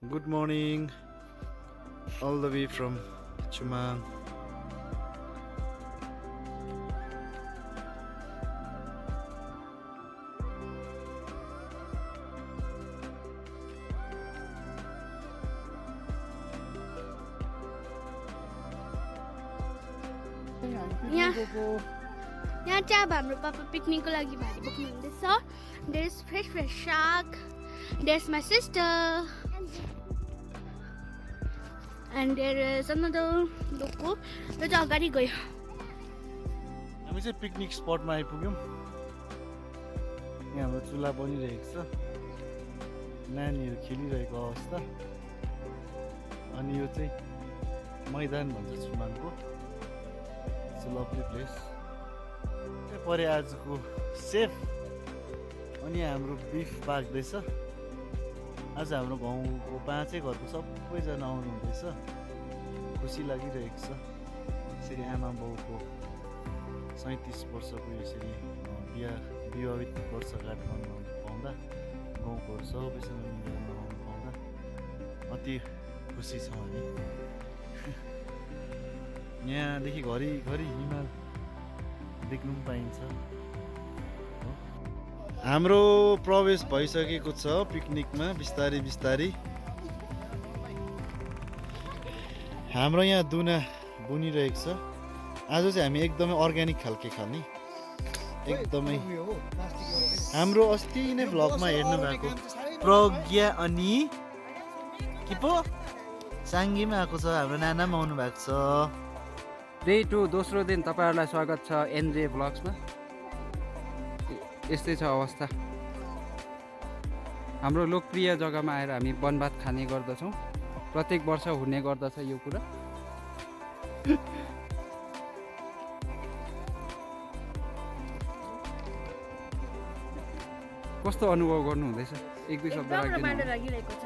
Good morning, all the way from Chumang. यहाँ चाहिँ अब हाम्रो पापा पिकनिकको लागि भारी बोक्नु हुँदैछ. There is fresh shark. There's my sister. And there is another लोको जो चाहिँ अगाडि गयो. हामी चाहिँ पिकनिक स्पटमा आइपुग्यौँ. यहाँ हाम्रो चुल्हा बनिरहेको छ. नानीहरू खेलिरहेको अवस्था. अनि यो चाहिँ मैदान भन्छ चुमाङको. It's a lovely place. परे आजको सेफ. अनि हाम्रो बिफ पाक्दैछ. आज हाम्रो गाउँको 5 घरको सबैजना आउनु हुँदैछ. खुसी लागिरहेको छ. यसरी आमा बाउको 37 वर्षको यसरी विवाहित वर्षगाँठ मनाउनु पाउँदा गाउँकोहरू सबैसँग मिलेर मनाउनु पाउँदा अति खुसी छौँ हामी. यहाँदेखि घरिघरि हिमाल देख्नु पनि पाइन्छ. हाम्रो प्रवेश भइसकेको छ पिकनिकमा बिस्तारै बिस्तारै. हाम्रो यहाँ दुना बुनिरहेको छ. आज चाहिँ हामी एकदमै अर्ग्यानिक खालके खाने. एकदमै हाम्रो अस्ति नै भ्लगमा हेर्नु भएको प्रज्ञा अनि के पो साङ्गीमा आएको छ. हाम्रो नाना पनि आउनु भएको छ. डे 2 दोस्रो दिन तपाईहरुलाई स्वागत छ एनजे ब्लग्समा. यस्तै छ अवस्था. हाम्रो लोकप्रिय जग्गामा आएर हामी बनभात खाने गर्दछौँ. प्रत्येक वर्ष हुने गर्दछ यो कुरा. कस्तो अनुभव गर्नु हुँदैछ? एक दुई शब्द एकदम रमाइलो लागिरहेको छ.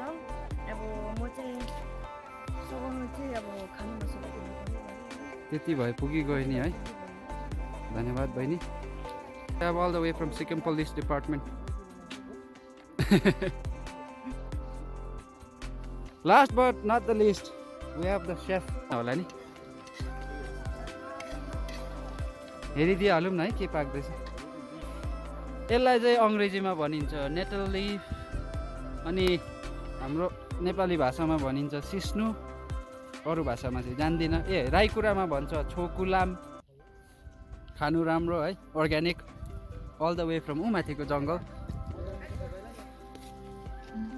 अब म चाहिँ सघाउनु चाहिँ अब खानु नसकेको. त्यति भए पुगिगयो नि है. धन्यवाद बहिनी. All the way from Sikkim Police Department. Last but not the least, we have the chef. होला नि. हेरिदिइहालौँ न है के पाक्दैछ. यसलाई चाहिँ अङ्ग्रेजीमा भनिन्छ नेटल लिफ. अनि हाम्रो नेपाली भाषामा भनिन्छ सिस्नु. अरू भाषामा चाहिँ जान्दिनँ. राई कुरामा भन्छ छोकुलाम. खानु राम्रो है, organic. All the way from माथिको जङ्गल.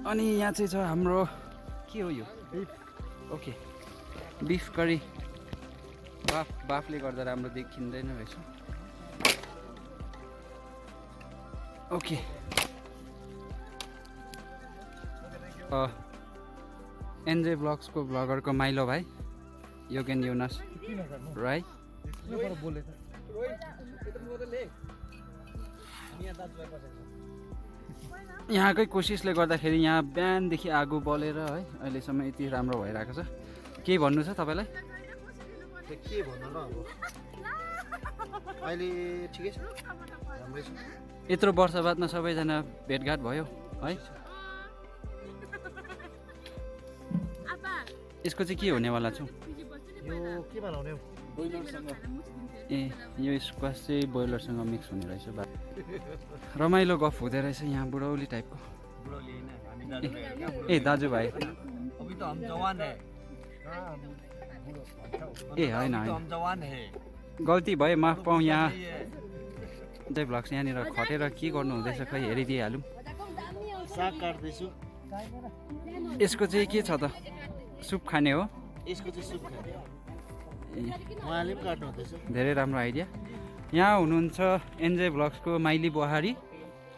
अनि यहाँ चाहिँ छ हाम्रो के हो यो? Okay, beef curry. बाफले गर्दा राम्रो देखिँदैन रहेछ. ओके, एनजे ब्लग्सको ब्लगरको माइलो भाइ योगेन युनस राई. यहाँकै कोसिसले गर्दाखेरि यहाँ बिहानदेखि आगो बलेर है अहिलेसम्म यति राम्रो भइरहेको छ. केही भन्नु छ तपाईँलाई? के भन्नु र अब अहिले ठिकै छ, राम्रै छ. यत्रो वर्ष बादमा सबैजना भेटघाट भयो है. यसको चाहिँ के हुनेवाला छौँ? यो के बनाउने हो? ए यो स्क्वास चाहिँ बोइलरसँग मिक्स हुने रहेछ. रमाइलो गफ हुँदो रहेछ यहाँ. बुढौली टाइपको. ए दाजुभाइ. ए होइन गल्ती भयो, माफ पाउँ. यहाँ चाहिँ भ्लग्स यहाँनिर खटेर के गर्नु हुँदैछ खै हेरिदिइहालौँ. साग काट्दैछु. यसको चाहिँ के छ त? सुप खाने हो? यसको चाहिँ सुप खाने. उहाँले पनि काट्नु हुँदैछ. धेरै राम्रो आइडिया. यहाँ हुनुहुन्छ एनजे भ्लग्सको माइली बुहारी.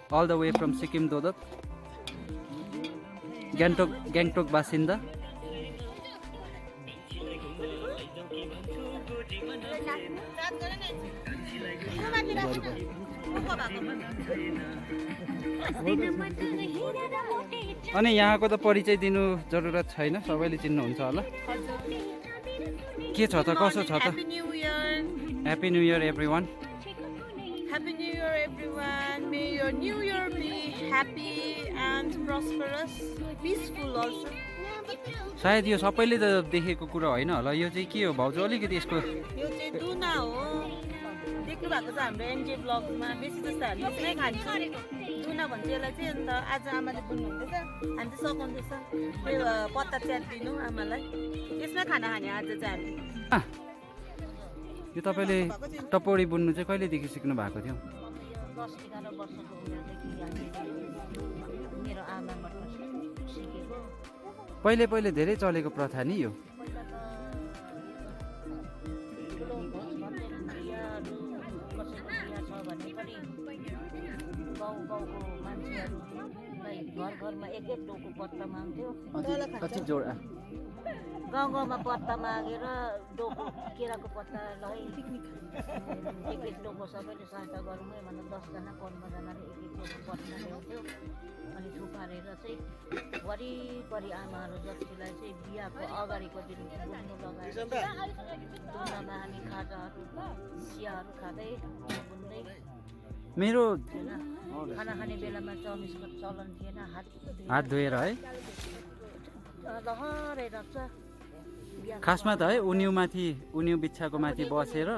All the way from Sikkim दोदक. ग्याङटोक बासिन्दा. अनि यहाँको त परिचय दिनु जरुरत छैन, सबैले चिन्नुहुन्छ होला. के छ त, कसो छ त? Happy New Year everyone. Happy New Year everyone. May your New Year be happy and prosperous, peaceful also. सायद यो सबैले त देखेको कुरा होइन होला, यो चाहिँ के हो भाउजू अलिकति यसको यो चाहिँ दुना हो। देख्नु भएको छ हाम्रो एनजे ब्लगमा बेसी जस्तो हामी यसमै खान्छौँ। दुना भन्छ यसलाई चाहिँ। अन्त आज आमाले बुन्नु हुँदैछ, हामी चाहिँ सघाउँदैछ त्यो पत्ता च्यातिदिनु आमालाई। यसमै खाना खाने आज चाहिँ हामी। यो तपाईँले टपौडी बुन्नु चाहिँ कहिलेदेखि सिक्नु भएको थियो? 10-11 वर्षको उमेरदेखि हामीले मेरो आमाबाट सिकेको। पहिले पहिले धेरै चलेको प्रथा नि यो। पहिला त ठुलो बिहाहरू कसैको बिहा छ भने पनि गाउँको मान्छेहरूलाई घर घरमा एक एक डोको पत्ता माग्थ्यो। कति जोडा गाउँमा पत्ता मागेर डोको केराको पत्ता लगाइ एक एक डोको सबैले सहायता गरौँ है भनेर 10जना 15जनाले एक एक डोको पत्ता ल्याउँथ्यो। अनि थुपारेर चाहिँ वरिपरि आमाहरू जतिलाई चाहिँ बिहाको अगाडिको दिन बुन्नु लगाएर दुनामा हामी खाजाहरू चियाहरू खाँदै बुन्दै। मेरो खाना खाने बेलामा चमिसको चलन थिएन। हात धोएर है लहरै राख्छ। खासमा त है उन्यु बिच्छाको माथि बसेर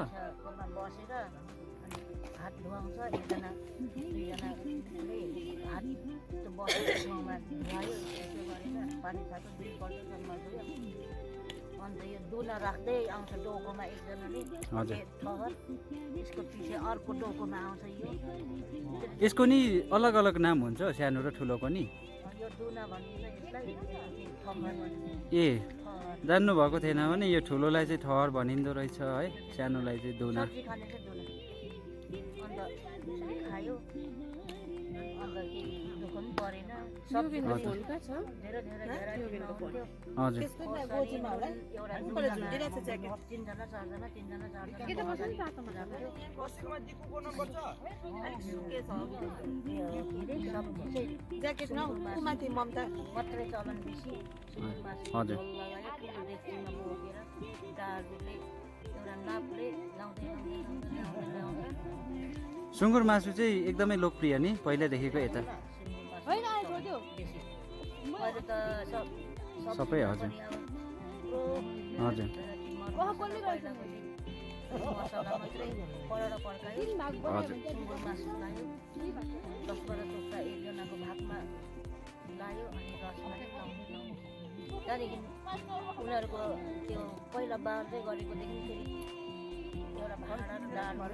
बसेर अनि हात धुवाउँछ। एकजना दुईजनाले हात बसेर ठाउँमा धुवायो। त्यसो गरेर पानी थाप्यो, दुईपल्ट जन्म गयो। अन्त यो दुना राख्दै आउँछ डोकोमा एकजनाले ठहर, यसको पछि अर्को डोकोमा आउँछ। यसको नि अलग अलग नाम हुन्छ, सानो र ठुलोको नि। यो दुना भनिन्छ यसलाई, ठहर भनिन्छ। ए जान्नु भएको थिएन भने यो ठुलोलाई चाहिँ ठहर भनिँदो रहेछ है, सानोलाई चाहिँ दुना। सब्जी खाने चाहिँ दुना। अन्त त्यसरी खायो। अन्त केही दुःख पनि परेन। सब्जी धेरै धेरै भेराइटीमा हुन्थ्यो। हजुर एउटा 3जना 4जना 3जना 4जना मात्रै चलन बेसी। हजुर दाजुले एउटा नापले लाउँदै सुँगुर मासु चाहिँ एकदमै लोकप्रिय नि पहिलादेखिको यता। सबै हजुर हजुर मसला मात्रै परेर पड्कायो। सुँगुर मासु लायो, 10-12 टोक्रा एकजनाको भागमा लायो। अनि रसमा लाउँदै त्यहाँदेखि उनीहरूको त्यो पहिला बाँड्दै गरेकोदेखि फेरि एउटा भाँडा डाडमा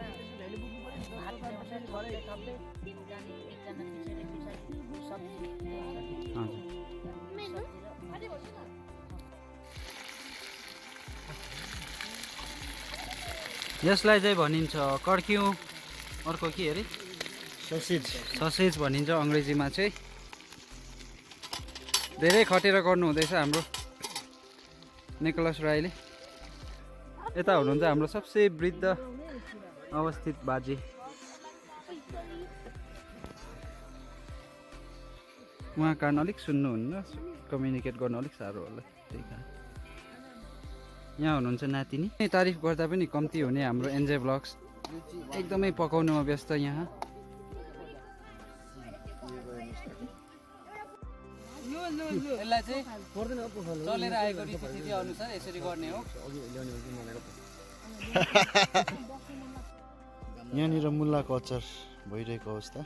भात ल्याउँछ थप्दै थप्दै। त्यहाँदेखि एकजना पछाडि सब्जी यसलाई चाहिँ भनिन्छ कर्क्यौँ, अर्को के अरे ससेज भनिन्छ अङ्ग्रेजीमा चाहिँ। धेरै खटेर गर्नु हुँदैछ हाम्रो निकोलस राईले। यता हुनुहुन्छ हाम्रो सबसे वृद्ध अवस्थित बाजे। उहाँ कान अलिक सुन्नुहुन्न, कम्युनिकेट गर्न अलिक साह्रो होला, त्यही कारण। यहाँ हुनुहुन्छ नातिनी। तारिफ गर्दा पनि कम्ती हुने हाम्रो एनजे ब्लग्स एकदमै पकाउनुमा व्यस्त। यहाँ यसलाई चाहिँ चलेर आएको रीतिथिति अनुसार यसरी गर्ने हो। यहाँनिर मुलाको अचार भइरहेको अवस्था।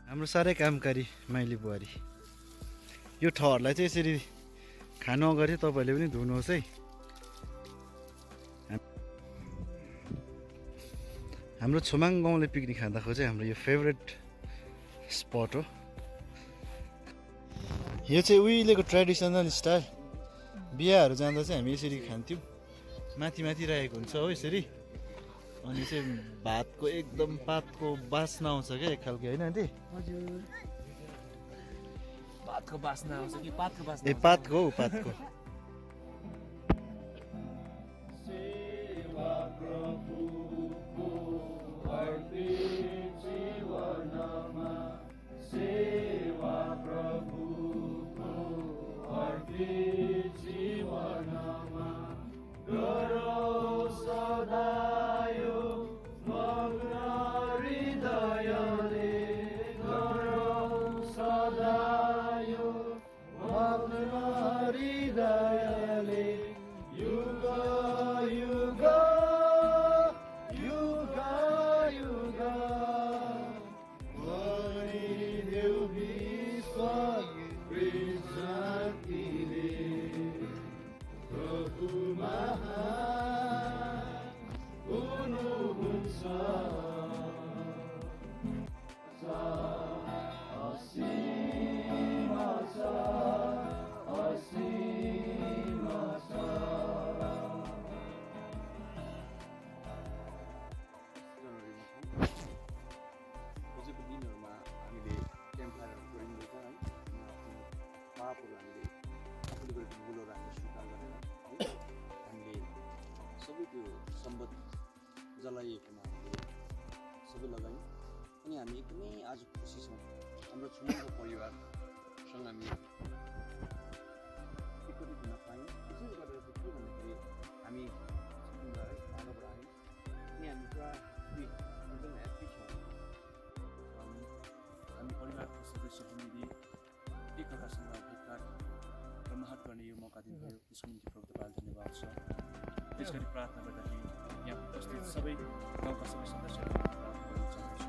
हाम्रो साह्रै कामकारी माइली बुहारी। यो ठहरलाई चाहिँ यसरी खानु अगाडि तपाईँहरूले पनि धुनुहोस् है। हाम्रो छोमाङ गाउँले पिकनिक खाँदाको चाहिँ हाम्रो यो फेभरेट स्पट हो। यो चाहिँ उहिलेको ट्रेडिसनल स्टाइल। बिहाहरू जाँदा चाहिँ हामी यसरी खान्थ्यौँ। माथि माथि राखेको हुन्छ हो यसरी। अनि चाहिँ भातको एकदम पातको बास्ना आउँछ क्या एक खालको, होइन आन्टी? पातको बास्ना आउँछ कि पातको बास्ना? ए पातको हो, पातको। जीवनमा खोजेको दिनहरूमा हामीले क्याम्प फायरहरू गरिँदैछ है पापहरू हामीले आफूले गरेको भुलहरू हामीले स्वीकार गरेर है हामीले सबै त्यो सम्बन्ध जलाइएकोमा हामीले सबै लगायौँ अनि हामी एकदमै आज खुसी छौँ हाम्रो छुमको परिवारसँग हामी एकत्रित हुन पायौँ विशेष गरेर चाहिँ के भन्दाखेरि हामी सिक्किमबाट है टाढोबाट आयौँ अनि हामी पुरा एकदम ह्याप्पी छौँ हामी परिवारको सदस्य मिली एकअर्कासँग भेटघाट र महत्त्व गर्ने यो मौका दिनुभयो त्यसको निम्ति प्रभु तपाईँलाई धन्यवाद छ त्यस गरी प्रार्थना गर्दाखेरि यहाँ उपस्थित सबै गाउँका सबै सदस्यहरू प्रार्थना गर्न चाहन्छु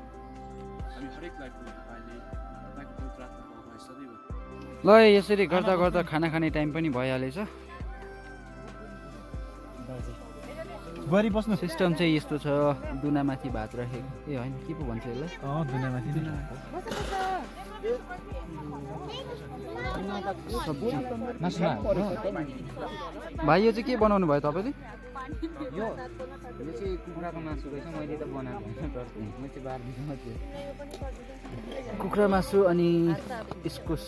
हामी हरेकलाई प्रभु तपाईँले तपाईँको पवित्र आत्माको अगुवाई सदैव ल यसरी गर्दा गर्दा खाना खाने टाइम पनि भइहालेछ गरी बस्नु सिस्टम चाहिँ यस्तो छ दुनामाथि भात राखेको ए होइन के पो भन्छ यसलाई दुनामाथि भाइ यो चाहिँ के बनाउनु भयो तपाईँले यो चाहिँ कुखुराको मासु रहेछ मैले त बनाएको होइन म चाहिँ बार्दिछु मात्रै कुखुरा मासु अनि इस्कुस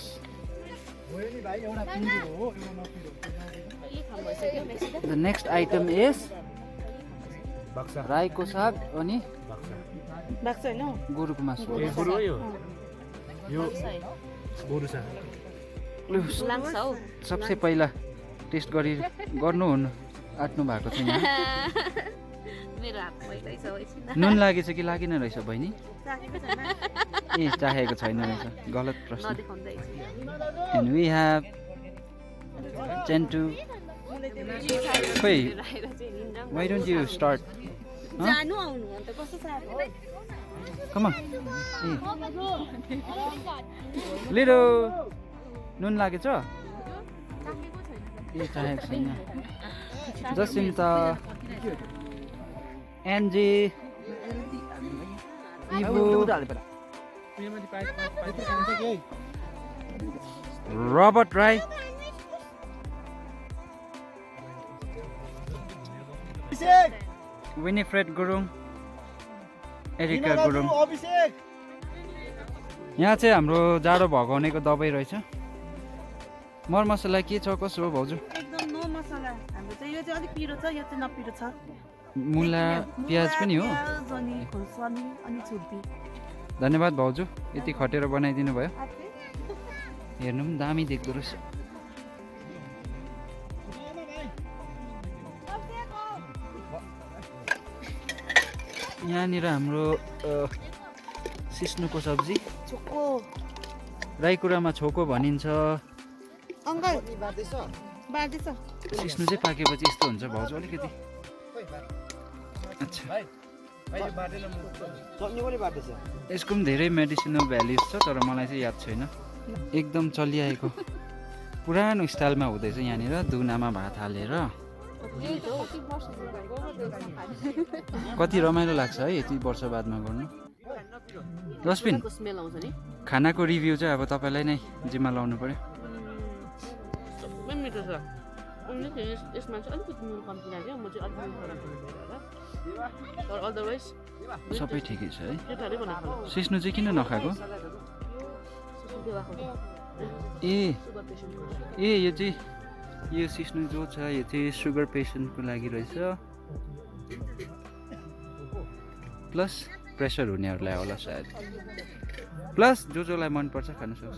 द नेक्स्ट आइटम इज राईको साग अनि गोरुको मासु सबसे पहिला टेस्ट गर्नु हुनु आँट्नु भएको छ यहाँ नुन लागेछ कि लागेन रहेछ बहिनी ए चाहेको छैन रहेछ गलत प्रश्न एन्ड वी हेभ चेन्टु खोइ why don't you start come ए लिडो नुन लागेछ ए चाहेको छैन जसिन्ता एन्जी इबु Robert Rai Winifred Gurung Erica Gurung यहाँ चाहिँ हाम्रो जाडो भगाउनेको दबाई रहेछ मरमसला के छ कसो हो भाउजू एकदम नो मसला हाम्रो चाहिँ यो चाहिँ अलिक पिरो छ यो चाहिँ नपिरो छ मुला प्याज पनि हो प्याज अनि खोर्सानी अनि छुर्पी धन्यवाद भाउजू यति खटेर बनाइदिनु भयो हेर्नु पनि दामी देख्दो रहेछ यहाँनिर हाम्रो सिस्नुको सब्जी छोको राईकुरामा छोको भनिन्छ अङ्कल बार्दैछ सिस्नु चाहिँ पाकेपछि यस्तो हुन्छ भाउजू अलिकति अच्छा यसको पनि धेरै मेडिसिनल भ्याल्युज छ तर मलाई चाहिँ याद छैन एकदम चलिआएको पुरानो स्टाइलमा हुँदैछ यहाँनिर दुनामा भात हालेर कति रमाइलो लाग्छ है यति वर्ष बादमा गर्नु जसपिन खानाको रिभ्यू चाहिँ अब तपाईँलाई नै जिम्मा लाउनु पर्यो यसमा चाहिँ अलिकति नुन कम्ती लाग्यो म चाहिँ अलिक तर अदरवाइज सबै ठिकै छ है सिस्नु चाहिँ किन नखाएको ए यो चाहिँ यो सिस्नु जो छ यो चाहिँ सुगर पेसेन्टको लागि रहेछ प्लस प्रेसर हुनेहरूलाई होला सायद प्लस जसलाई मनपर्छ खान सक्छ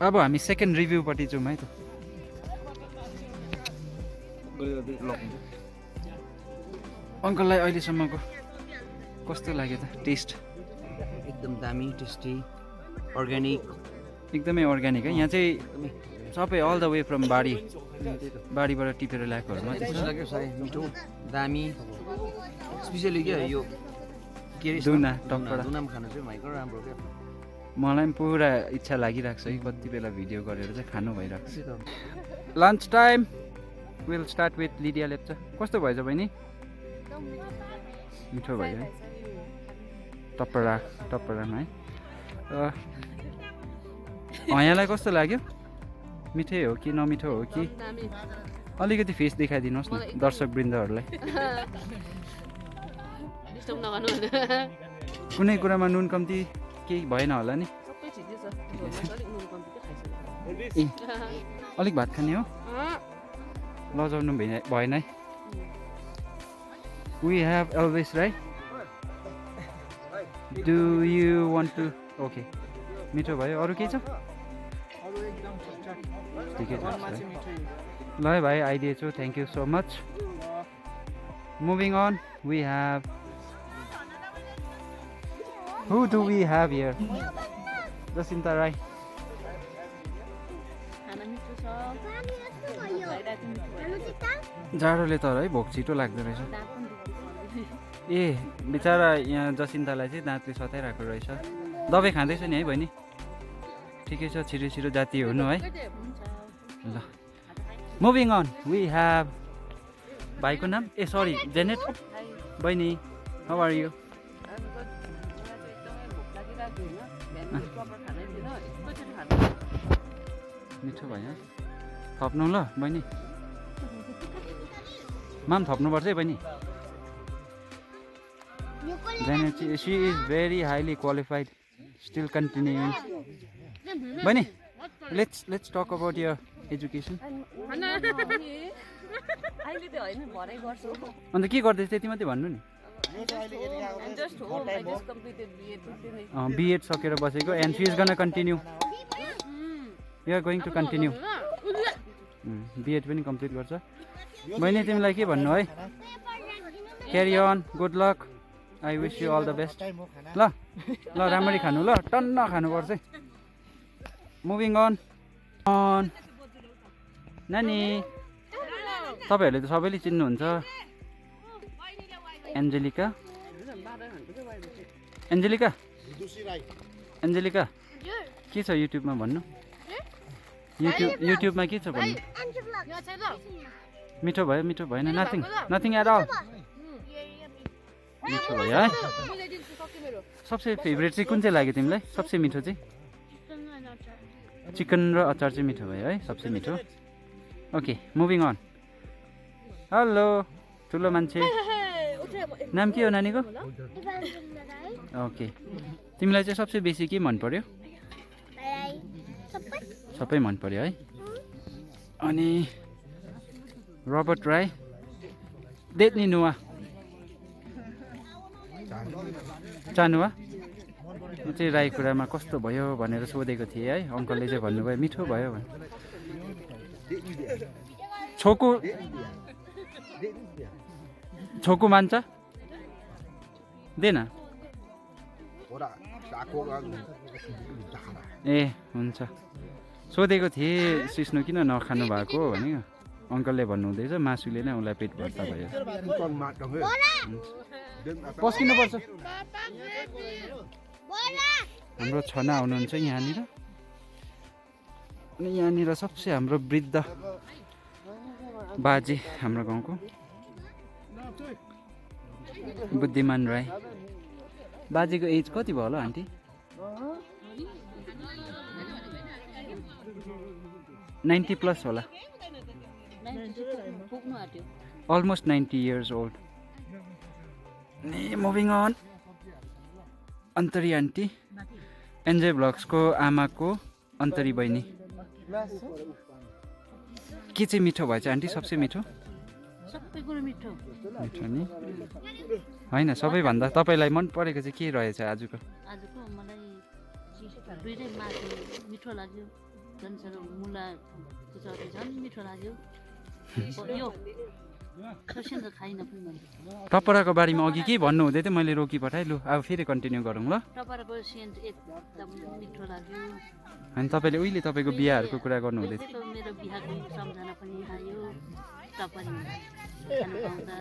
अब हामी सेकेन्ड रिभ्यूपट्टि जाउँ है त अङ्कललाई अहिलेसम्मको कस्तो लाग्यो त टेस्ट एकदम दामी टेस्टी अर्ग्यानिक एकदमै अर्ग्यानिक है यहाँ चाहिँ सबै अल द वे फ्रम बारीबाट टिपेर ल्याएकोहरू मात्रै कस्तो लाग्यो सायद मिठो दामी स्पेसली क्या यो के अरे दुना टकरा दुनाम खानु चाहिँ भाइको राम्रो क्या मलाई पनि पुरा इच्छा लागिरहेको छ कि कति बेला भिडियो गरेर चाहिँ खानु भइरहेको छ lunch time will start with Lydia Lepcha कस्तो भएछ बहिनी मिठो भयो है टपरामा है यहाँलाई कस्तो लाग्यो मिठै हो कि नमिठो हो कि अलिकति फेस देखाइदिनुहोस् न दर्शकवृन्दहरूलाई डिस्टर्ब नगर्नु कुनै कुरामा नुन कम्ती केही भएन होला नि सबै ठिकै छ अलिक नुन कम्ती खाइसक्यो ए अलिक भात खाने हो लजाउनु भएन है we have Elvis right do you want to okay मिठो भयो अरू केही छ ठिकै छ ल है भाइ आइदिएछु thank you so much moving on we have who do we have here Jacinta Rai खाना मिठो छ जाडोले तर है भोक छिटो लाग्दो रहेछ ए बिचरा यहाँ जसिन्तालाई चाहिँ दाँतले सताइरहेको रहेछ दबाई खाँदैछ नि है बहिनी ठिकै छ छिटो छिटो जाती हुनु है ल मुभिङ अन वी हेभ भाइको नाम ए सरी जेनेट बहिनी हाउ आर यु मिठो भयो थप्नु ल बहिनी माम थप्नुपर्छ है बहिनी Janet she is very highly qualified still continuing बहिनी let's talk about your education अहिले त होइन भरै गर्छु अन्त के गर्दैछ त्यति मात्रै भन्नु नि just home I just completed BEd BEd सकेर बसेको and she is gonna continue you are going to continue BEd पनि कम्प्लिट गर्छ बहिनी तिमीलाई के भन्नु है carry on good luck I wish you all the best ल ल राम्ररी खानु ल टन्न खानुपर्छ है मुभिङ अन नानी तपाईँहरूले त सबैले चिन्नुहुन्छ एन्जेलिका एन्जेलिका एन्जेलिका के छ युट्युबमा भन्नु युट्युबमा के छ भन्नु मिठो भयो मिठो भएन नथिङ एट अल मिठो भयो है सबसे फेभरेट चाहिँ कुन चाहिँ लाग्यो तिमीलाई सबसे मिठो चाहिँ चिकन र अचार चाहिँ मिठो भयो है सबसे मिठो ओके मुभिङ अन हेलो ठुलो मान्छे नाम के हो नानीको ओके तिमीलाई चाहिँ सबसे बेसी के मन पर्यो सबै मन पर्यो है अनि रबर्ट राई देख्ने नुवा चानुवा म चाहिँ राई कुरामा कस्तो भयो भनेर सोधेको थिएँ है अङ्कलले चाहिँ भन्नुभयो मिठो भयो भने छोकु मान्छ देन ए हुन्छ सोधेको थिएँ सिस्नु किन नखानु भएको भने अङ्कलले भन्नुहुँदैछ मासुले नै उसलाई पेट भर्ता भयो पस्किनुपर्छ हाम्रो छना हुनुहुन्छ यहाँनिर अनि यहाँनिर सबसे हाम्रो वृद्ध बाजे हाम्रो गाउँको बुद्धिमान राई बाजेको एज कति भयो होला आन्टी 90 प्लस होला almost 90 years old moving on अन्तरी आन्टी एनजे ब्लग्सको आमाको अन्तरी बहिनी के चाहिँ मिठो भएछ आन्टी सबसे मिठो सबै कुरो मिठो मिठो नि होइन सबैभन्दा तपाईँलाई मन परेको चाहिँ के रहेछ आजको मलाई दुईटै मासु मिठो लाग्यो झन् साह्रो मुलाको चटनी झन् मिठो लाग्यो यो टपराको बारेमा अघि के भन्नु हुँदै थियो मैले रोकी पठाएँ लु अब फेरि कन्टिन्यू गरौँ ल टपराको सेन्ट एकदम मिठो लाग्यो अनि तपाईँले उहिले तपाईँको बिहाहरूको कुरा गर्नु हुँदै थियो मेरो बिहाको सम्झना पनि आयो टपरीमा खानु पाउँदा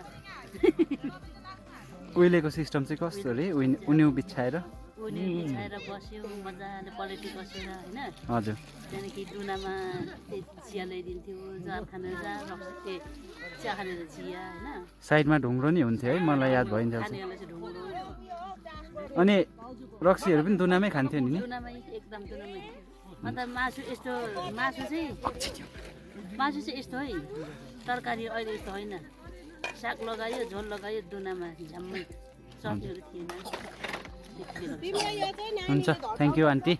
उहिलेको सिस्टम चाहिँ कस्तो अरे उन्यु बिछाएर उनीहरू बिछाएर बस्यो मजाले पलेटी कसेर होइन हजुर त्यहाँदेखि डुनामा चिया ल्याइदिन्थ्यो जाल खानेर चिया खानेर चिया होइन साइडमा ढुङ्ग्रो नि हुन्थ्यो है मलाई याद भइन्छ खानेहरूलाई चाहिँ ढुङ्ग्रो अनि रक्सीहरू पनि दुनामै खान्थ्यो नि दुनामै एकदम दुनामै अन्त मासु चाहिँ यस्तो है तरकारी अहिले यस्तो होइन साग लगायो झोल लगायो दुनामा झ्याम्मै सब्जीहरू थिएन हुन्छ थ्याङ्क यू आन्टी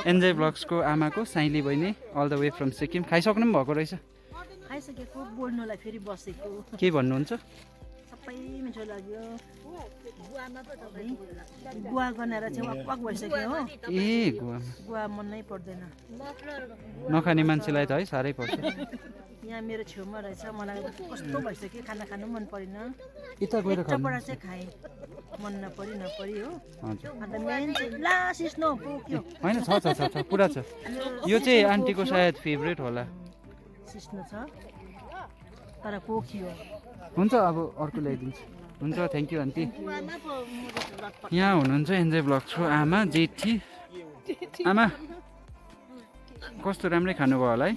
एनजे ब्लग्सको आमाको साइली बहिनी all the way from Sikkim खाइसक्नु पनि भएको रहेछ खाइसकेको बोल्नुलाई फेरि बसेको के भन्नुहुन्छ सबै मिठो लाग्यो गुवा गनाएर चाहिँ वाक वाक भइसक्यो हो ए गुवामा गुवा मनै पर्दैन नखाने मान्छेलाई त है साह्रै पर्छ यहाँ मेरो छेउमा रहेछ मलाई कस्तो भइसक्यो खाना खानु मन परेन यता गएर खानु एकपल्ट चाहिँ खाएँ मन नपरि हो हजुर अन्त मेन चाहिँ ला सिस्नो पुग्यो होइन छ पुरा छ यो चाहिँ आन्टीको सायद फेभरेट होला सिस्नो छ तर पोखियो हुन्छ अब अर्को ल्याइदिन्छु हुन्छ थ्याङ्क यू आन्टी यहाँ हुनुहुन्छ एनजे ब्लग्सको आमा जेठी आमा कस्तो राम्रै खानुभयो होला है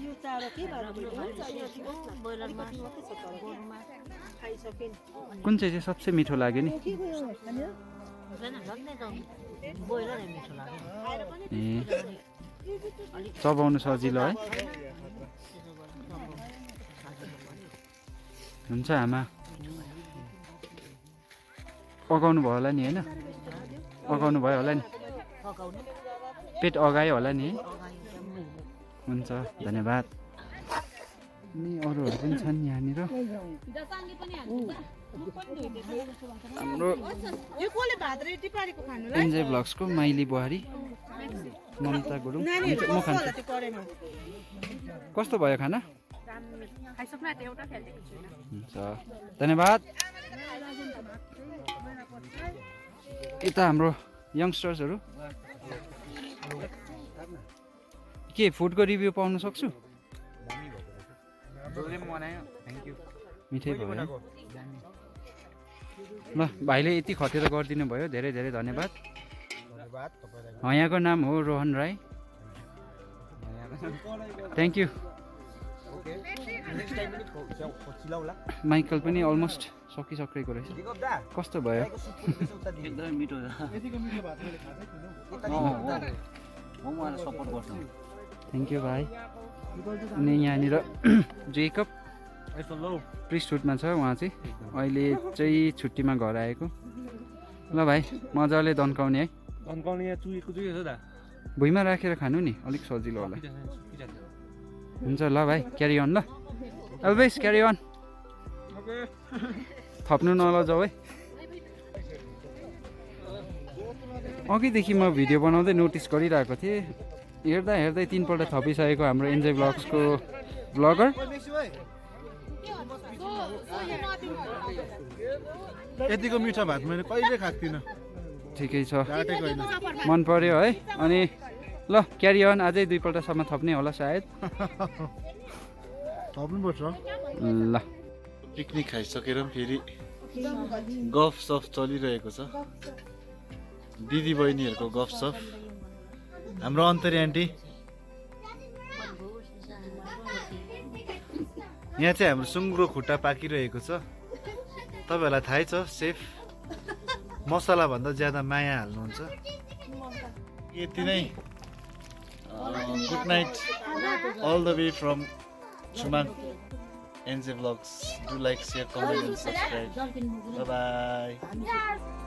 कुन चाहिँ सबसे मिठो लाग्यो नि ए चबाउनु सजिलो है हुन्छ आमा पकाउनु भयो होला नि होइन पकाउनु भयो होला नि पेट अगायो होला नि है हुन्छ धन्यवाद अनि अरूहरू पनि छन् यहाँनिर हाम्रो एनजे ब्लग्सको माइली बुहारी ममता गुरुङ म खान्छु कस्तो भयो खाना हुन्छ धन्यवाद यता हाम्रो यङ्स्टर्सहरू के फुडको रिभ्यू पाउन सक्छु मिठै भयो ल भाइले यति खटेर गरिदिनु भयो धेरै धेरै धन्यवाद यहाँको नाम हो Rohan Rai thank you Michael पनि अलमोस्ट सकिसकेको रहेछ कस्तो भयो एकदमै मिठो सपोर्ट गर्छु थ्याङ्क यू भाइ अनि यहाँनिर जेकब प्रिस्टहुडमा छ उहाँ चाहिँ अहिले चाहिँ छुट्टीमा घर आएको ल भाइ मजाले दन्काउने है भुइँमा राखेर खानु नि अलिक सजिलो होला हुन्छ ल भाइ क्यारी अन ल एल्वेज क्यारी अन थप्नु नलजाऊ है अघिदेखि म भिडियो बनाउँदै नोटिस गरिरहेको थिएँ हेर्दा हेर्दै 3 पल्ट थपिसकेको हाम्रो एनजे ब्लग्सको ब्लगर यतिको मिठो भात मैले कहिले खाएको थिइनँ ठिकै छ मन पर्यो है अनि ल क्यारी अन अझै 2 पल्टसम्म थप्ने होला सायद थप्नुपर्छ ल पिकनिक खाइसकेर पनि फेरि गफ सफ चलिरहेको छ दिदी बहिनीहरूको गफ सफ हाम्रो अन्तरी आन्टी यहाँ चाहिँ हाम्रो सुँगुरो खुट्टा पाकिरहेको छ तपाईँहरूलाई थाहै छ सेफ मसलाभन्दा ज्यादा माया हाल्नुहुन्छ यति नै good night all the way from Chumang NJ vlogs do like share comment and subscribe bye by